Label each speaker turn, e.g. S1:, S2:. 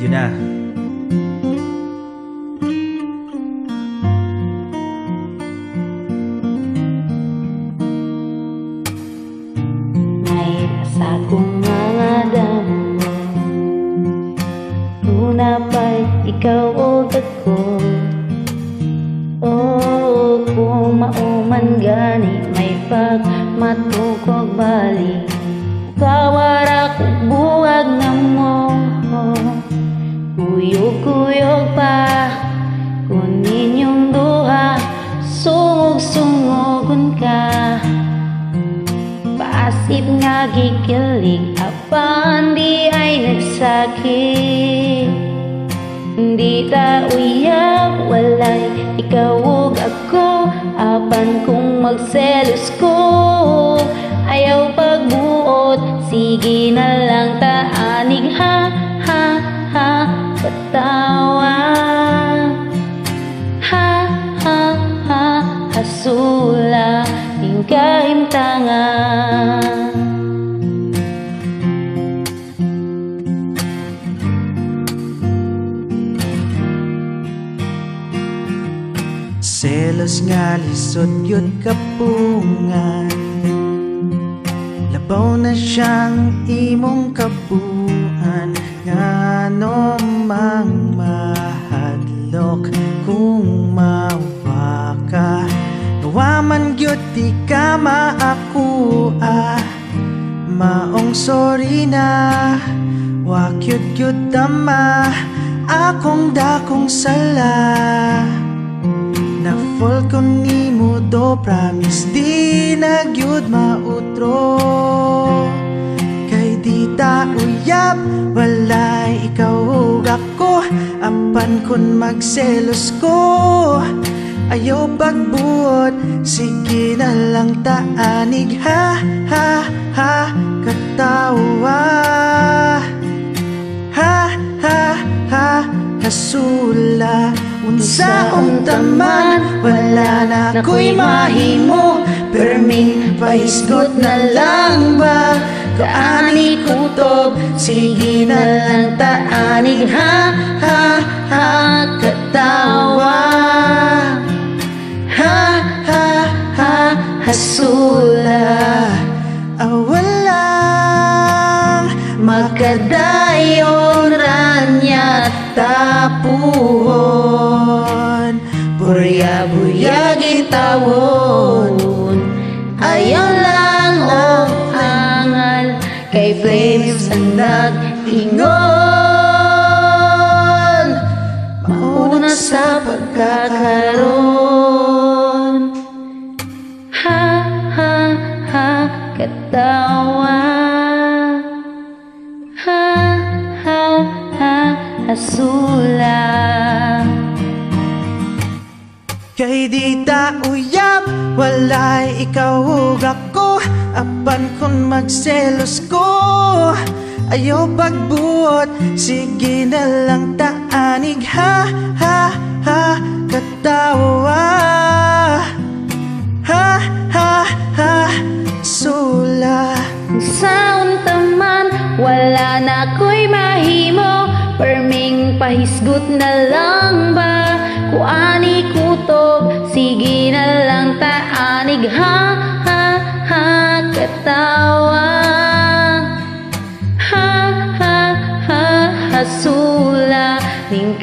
S1: Yun na.
S2: May asa kong mga damo, una pa'y ikaw o ako. Oh, kung mauman gani may pagmatukog balik, kawara ko buwag na mo. Kuyog-kuyog pa kung ninyong duha, sungog-sungogon ka. Paasip nga gikilig, apan di ay nagsakit. Di ta uyak, walay ikaw ug ako, apan kung magselos ko, ayaw pagbuot, sige na lang taanig ha, ha, ha, katawa. Ha, ha, ha, hasula, ning kahimtangan.
S3: Selos nga lisod yun kapungan, labaw na siyang imong kabuan. Ngano mang mahadlok kung mawa ka, nawa man gyud di ka maakua. Maong sorry na, wa gyud tama akong dakong sala. Na-fall ko nimo do, promise di na gyud mautro. Kay di ta uyab, walay ikaw ug ako, apan kun magselos ko, ayaw pagbuot, sige na lang taanig ha, ha, ha, katawa. Ha, ha, ha, hasula. Unsaon taman, wala na ko'y mahimo, perming pahisgot na lang ba? Kaani kutob, sige na lang taanig ha, ha, ha, katawa. Ha, ha, ha, hasula. Awalang makadayon ranya tapuhon, burya-burya gitawon. Ayaw lang o hangal, kay flames ang nag-ingon. Mauna sa pagkakaroon. Ha, ha, ha, katawa. Ha, ha, ha, hasula. Kay di ta uyab, walay ikaw ug ako, apan kun magselos ko, ayaw pagbuot, sige na lang taanig ha, ha, ha, katawa. Ha, ha, ha, sula.
S2: Saon taman, wala na ko'y mahimo, perming pahisgot na lang ba? Kuani kutob, sige na lang taanig ha, ha, ha, katawa. Ha, ha, ha, hasula, ning